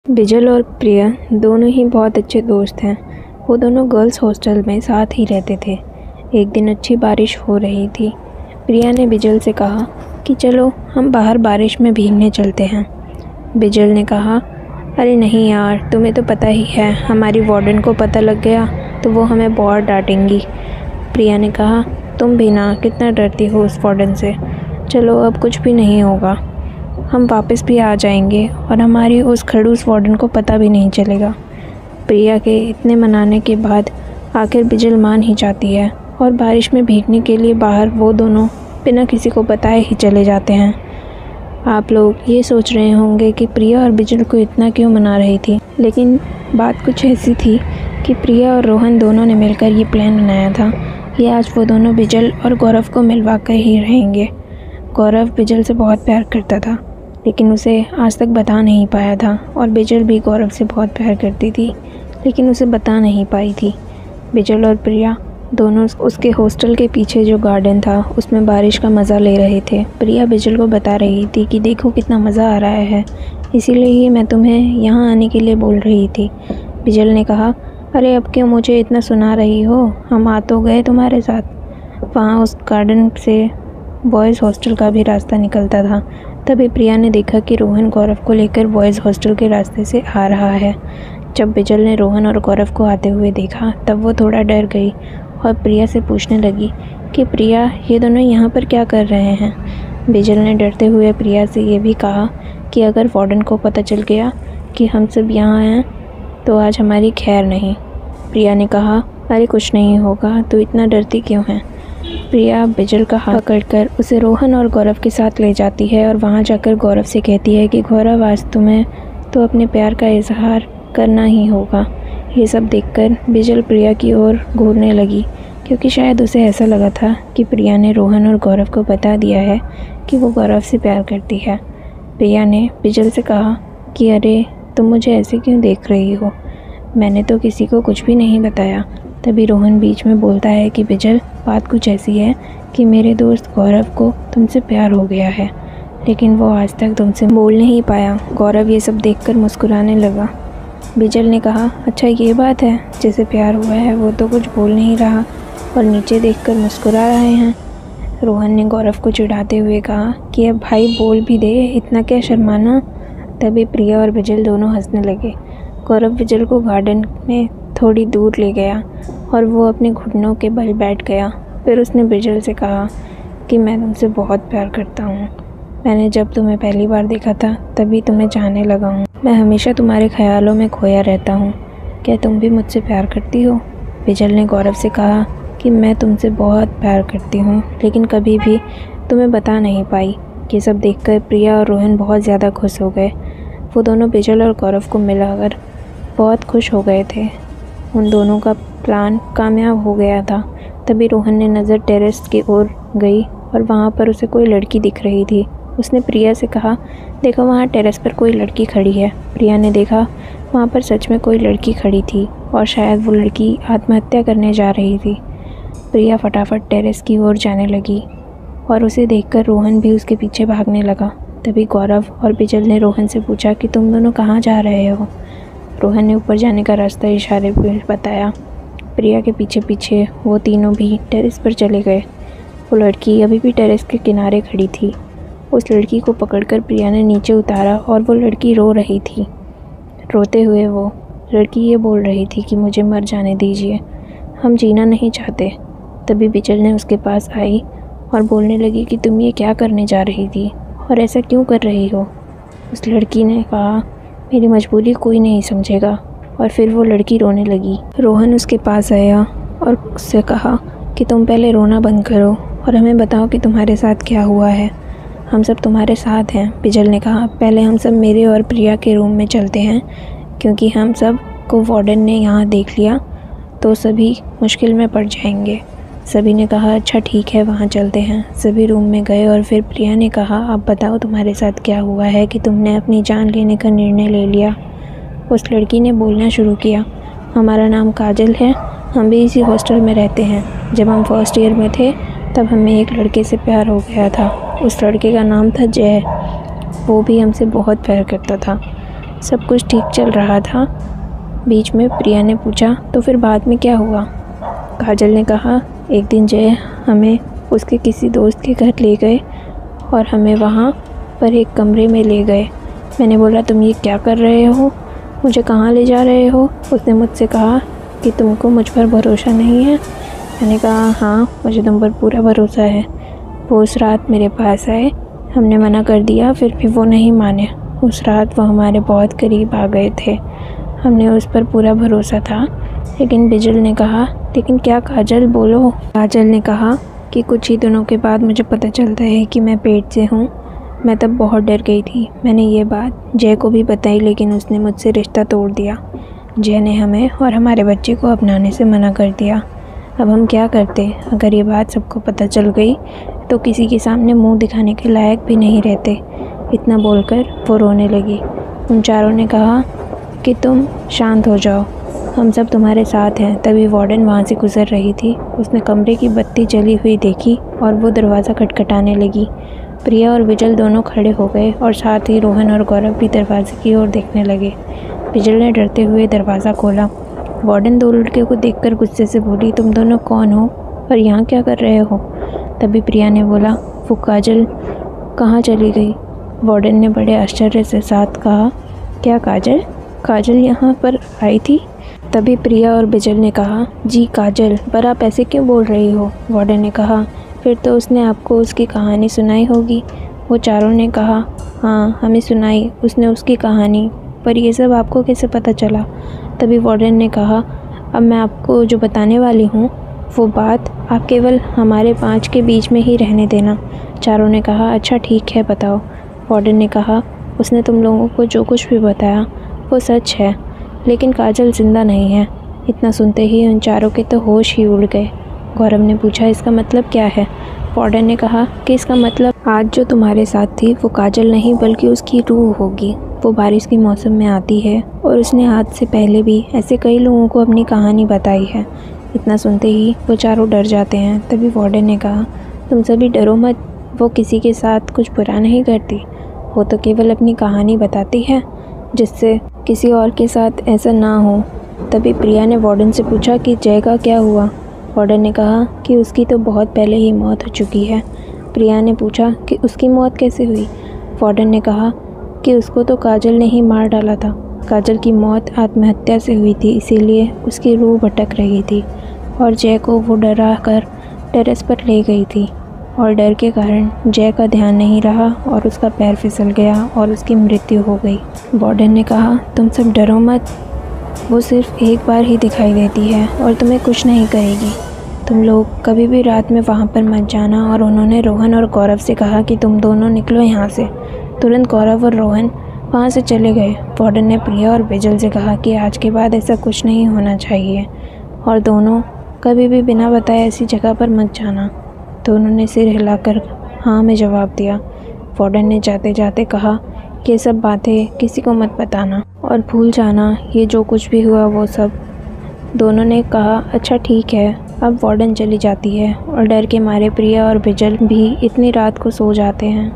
बिजल और प्रिया दोनों ही बहुत अच्छे दोस्त हैं। वो दोनों गर्ल्स हॉस्टल में साथ ही रहते थे। एक दिन अच्छी बारिश हो रही थी। प्रिया ने बिजल से कहा कि चलो हम बाहर बारिश में भीगने चलते हैं। बिजल ने कहा, अरे नहीं यार, तुम्हें तो पता ही है, हमारी वार्डन को पता लग गया तो वो हमें बहुत डांटेंगी। प्रिया ने कहा, तुम भी ना कितना डरती हो उस वार्डन से। चलो अब कुछ भी नहीं होगा, हम वापस भी आ जाएंगे और हमारी उस खड़ूस वार्डन को पता भी नहीं चलेगा। प्रिया के इतने मनाने के बाद आखिर बिजल मान ही जाती है और बारिश में भीगने के लिए बाहर वो दोनों बिना किसी को बताए ही चले जाते हैं। आप लोग ये सोच रहे होंगे कि प्रिया और बिजल को इतना क्यों मना रही थी, लेकिन बात कुछ ऐसी थी कि प्रिया और रोहन दोनों ने मिलकर ये प्लान बनाया था कि आज वो दोनों बिजल और गौरव को मिलवा कर ही रहेंगे। गौरव बिजल से बहुत प्यार करता था, लेकिन उसे आज तक बता नहीं पाया था, और बिजल भी गौरव से बहुत प्यार करती थी, लेकिन उसे बता नहीं पाई थी। बिजल और प्रिया दोनों उसके हॉस्टल के पीछे जो गार्डन था उसमें बारिश का मज़ा ले रहे थे। प्रिया बिजल को बता रही थी कि देखो कितना मज़ा आ रहा है, इसीलिए ही मैं तुम्हें यहाँ आने के लिए बोल रही थी। बिजल ने कहा, अरे अब क्यों मुझे इतना सुना रही हो, हम आ तो गए तुम्हारे साथ। वहाँ उस गार्डन से बॉयज़ हॉस्टल का भी रास्ता निकलता था। तभी प्रिया ने देखा कि रोहन गौरव को लेकर बॉयज़ हॉस्टल के रास्ते से आ रहा है। जब बिजल ने रोहन और गौरव को आते हुए देखा तब वो थोड़ा डर गई और प्रिया से पूछने लगी कि प्रिया, ये दोनों यहाँ पर क्या कर रहे हैं। बिजल ने डरते हुए प्रिया से ये भी कहा कि अगर वार्डन को पता चल गया कि हम सब यहाँ हैं तो आज हमारी खैर नहीं। प्रिया ने कहा, अरे कुछ नहीं होगा, तू इतना डरती क्यों है। प्रिया बिजल का हाथ पकड़कर उसे रोहन और गौरव के साथ ले जाती है और वहाँ जाकर गौरव से कहती है कि गौरव, आज तुम्हें तो अपने प्यार का इजहार करना ही होगा। ये सब देखकर बिजल प्रिया की ओर घूरने लगी, क्योंकि शायद उसे ऐसा लगा था कि प्रिया ने रोहन और गौरव को बता दिया है कि वो गौरव से प्यार करती है। प्रिया ने बिजल से कहा कि अरे तुम मुझे ऐसे क्यों देख रही हो, मैंने तो किसी को कुछ भी नहीं बताया। तभी रोहन बीच में बोलता है कि बिजल, बात कुछ ऐसी है कि मेरे दोस्त गौरव को तुमसे प्यार हो गया है, लेकिन वो आज तक तुमसे बोल नहीं पाया। गौरव ये सब देखकर मुस्कुराने लगा। बिजल ने कहा, अच्छा ये बात है, जिसे प्यार हुआ है वो तो कुछ बोल नहीं रहा और नीचे देखकर मुस्कुरा रहे हैं। रोहन ने गौरव को चिढ़ाते हुए कहा कि अब भाई बोल भी दे, इतना क्या शर्माना। तभी प्रिया और बिजल दोनों हंसने लगे। गौरव बिजल को गार्डन में थोड़ी दूर ले गया और वो अपने घुटनों के बल बैठ गया। फिर उसने बिजल से कहा कि मैं तुमसे बहुत प्यार करता हूँ। मैंने जब तुम्हें पहली बार देखा था तभी तुम्हें चाहने लगा हूँ। मैं हमेशा तुम्हारे ख्यालों में खोया रहता हूँ। क्या तुम भी मुझसे प्यार करती हो। बिजल ने गौरव से कहा कि मैं तुमसे बहुत प्यार करती हूँ, लेकिन कभी भी तुम्हें बता नहीं पाई। ये सब देखकर प्रिया और रोहन बहुत ज़्यादा खुश हो गए। वो दोनों बिजल और गौरव को मिलाकर बहुत खुश हो गए थे। उन दोनों का प्लान कामयाब हो गया था। तभी रोहन ने नज़र टेरेस की ओर गई और वहाँ पर उसे कोई लड़की दिख रही थी। उसने प्रिया से कहा, देखो वहाँ टेरेस पर कोई लड़की खड़ी है। प्रिया ने देखा वहाँ पर सच में कोई लड़की खड़ी थी और शायद वो लड़की आत्महत्या करने जा रही थी। प्रिया फटाफट टेरेस की ओर जाने लगी और उसे देखकर रोहन भी उसके पीछे भागने लगा। तभी गौरव और बिजल ने रोहन से पूछा कि तुम दोनों कहाँ जा रहे हो। रोहन ने ऊपर जाने का रास्ता इशारे पर बताया। प्रिया के पीछे पीछे वो तीनों भी टेरेस पर चले गए। वो लड़की अभी भी टेरेस के किनारे खड़ी थी। उस लड़की को पकड़कर प्रिया ने नीचे उतारा और वो लड़की रो रही थी। रोते हुए वो लड़की ये बोल रही थी कि मुझे मर जाने दीजिए, हम जीना नहीं चाहते। तभी बिजल ने उसके पास आई और बोलने लगी कि तुम ये क्या करने जा रही थी और ऐसा क्यों कर रही हो। उस लड़की ने कहा, मेरी मजबूरी कोई नहीं समझेगा, और फिर वो लड़की रोने लगी। रोहन उसके पास आया और उससे कहा कि तुम पहले रोना बंद करो और हमें बताओ कि तुम्हारे साथ क्या हुआ है। हम सब तुम्हारे साथ हैं। बिजल ने कहा, पहले हम सब मेरे और प्रिया के रूम में चलते हैं, क्योंकि हम सब को वार्डन ने यहाँ देख लिया तो सभी मुश्किल में पड़ जाएंगे। सभी ने कहा, अच्छा ठीक है, वहाँ चलते हैं। सभी रूम में गए और फिर प्रिया ने कहा, अब बताओ तुम्हारे साथ क्या हुआ है कि तुमने अपनी जान लेने का निर्णय ले लिया। उस लड़की ने बोलना शुरू किया, हमारा नाम काजल है, हम भी इसी हॉस्टल में रहते हैं। जब हम फर्स्ट ईयर में थे तब हमें एक लड़के से प्यार हो गया था। उस लड़के का नाम था जय। वो भी हमसे बहुत प्यार करता था। सब कुछ ठीक चल रहा था। बीच में प्रिया ने पूछा, तो फिर बाद में क्या हुआ? काजल ने कहा, एक दिन जय हमें उसके किसी दोस्त के घर ले गए और हमें वहाँ पर एक कमरे में ले गए। मैंने बोला, तुम ये क्या कर रहे हो, मुझे कहाँ ले जा रहे हो? उसने मुझसे कहा कि तुमको मुझ पर भरोसा नहीं है। मैंने कहा, हाँ मुझे तुम पर पूरा भरोसा है। वो उस रात मेरे पास आए, हमने मना कर दिया, फिर भी वो नहीं माने। उस रात वो हमारे बहुत करीब आ गए थे, हमने उस पर पूरा भरोसा था। लेकिन बिजल ने कहा, लेकिन क्या काजल, बोलो। काजल ने कहा कि कुछ ही दिनों के बाद मुझे पता चलता है कि मैं पेट से हूँ। मैं तब बहुत डर गई थी। मैंने ये बात जय को भी बताई, लेकिन उसने मुझसे रिश्ता तोड़ दिया। जय ने हमें और हमारे बच्चे को अपनाने से मना कर दिया। अब हम क्या करते? अगर ये बात सबको पता चल गई तो किसी के सामने मुंह दिखाने के लायक भी नहीं रहते। इतना बोलकर वो रोने लगी। उन चारों ने कहा कि तुम शांत हो जाओ, हम सब तुम्हारे साथ हैं। तभी वार्डन वहाँ से गुजर रही थी। उसने कमरे की बत्ती जली हुई देखी और वो दरवाज़ा खटखटाने लगी। प्रिया और विजल दोनों खड़े हो गए और साथ ही रोहन और गौरव भी दरवाजे की ओर देखने लगे। विजल ने डरते हुए दरवाज़ा खोला। वार्डन दो लड़कियों को देखकर गुस्से से बोली, तुम दोनों कौन हो और यहाँ क्या कर रहे हो? तभी प्रिया ने बोला, वो काजल कहाँ चली गई? वार्डन ने बड़े आश्चर्य से साथ कहा, क्या काजल? काजल यहाँ पर आई थी? तभी प्रिया और बिजल ने कहा, जी काजल, पर आप ऐसे क्यों बोल रही हो? वार्डन ने कहा, फिर तो उसने आपको उसकी कहानी सुनाई होगी। वो चारों ने कहा, हाँ हमें सुनाई उसने उसकी कहानी, पर ये सब आपको कैसे पता चला? तभी वार्डन ने कहा, अब मैं आपको जो बताने वाली हूँ वो बात आप केवल हमारे 5 के बीच में ही रहने देना। चारों ने कहा, अच्छा ठीक है बताओ। वार्डन ने कहा, उसने तुम लोगों को जो कुछ भी बताया वो सच है, लेकिन काजल जिंदा नहीं है। इतना सुनते ही उन चारों के तो होश ही उड़ गए। गौरव ने पूछा, इसका मतलब क्या है? वार्डन ने कहा कि इसका मतलब आज जो तुम्हारे साथ थी वो काजल नहीं बल्कि उसकी रूह होगी। वो बारिश के मौसम में आती है और उसने आज से पहले भी ऐसे कई लोगों को अपनी कहानी बताई है। इतना सुनते ही वो चारों डर जाते हैं। तभी वार्डन ने कहा, तुम सभी डरो मत, वो किसी के साथ कुछ बुरा नहीं करती, वो तो केवल अपनी कहानी बताती है जिससे किसी और के साथ ऐसा ना हो। तभी प्रिया ने वार्डन से पूछा कि जय का क्या हुआ? वार्डन ने कहा कि उसकी तो बहुत पहले ही मौत हो चुकी है। प्रिया ने पूछा कि उसकी मौत कैसे हुई? वार्डन ने कहा कि उसको तो काजल ने ही मार डाला था। काजल की मौत आत्महत्या से हुई थी, इसीलिए उसकी रूह भटक रही थी और जय को वो डरा कर टेरेस पर ले गई थी और डर के कारण जय का ध्यान नहीं रहा और उसका पैर फिसल गया और उसकी मृत्यु हो गई। वार्डन ने कहा, तुम सब डरो मत, वो सिर्फ एक बार ही दिखाई देती है और तुम्हें कुछ नहीं करेगी। तुम लोग कभी भी रात में वहाँ पर मत जाना। और उन्होंने रोहन और गौरव से कहा कि तुम दोनों निकलो यहाँ से। तुरंत गौरव और रोहन वहाँ से चले गए। वार्डन ने प्रिया और बिजल से कहा कि आज के बाद ऐसा कुछ नहीं होना चाहिए और दोनों कभी भी बिना बताए ऐसी जगह पर मत जाना। दोनों ने सिर हिलाकर हाँ में जवाब दिया। वार्डन ने जाते जाते कहा, ये सब बातें किसी को मत बताना और भूल जाना ये जो कुछ भी हुआ वो सब। दोनों ने कहा, अच्छा ठीक है। अब वार्डन चली जाती है और डर के मारे प्रिया और बिजल भी इतनी रात को सो जाते हैं।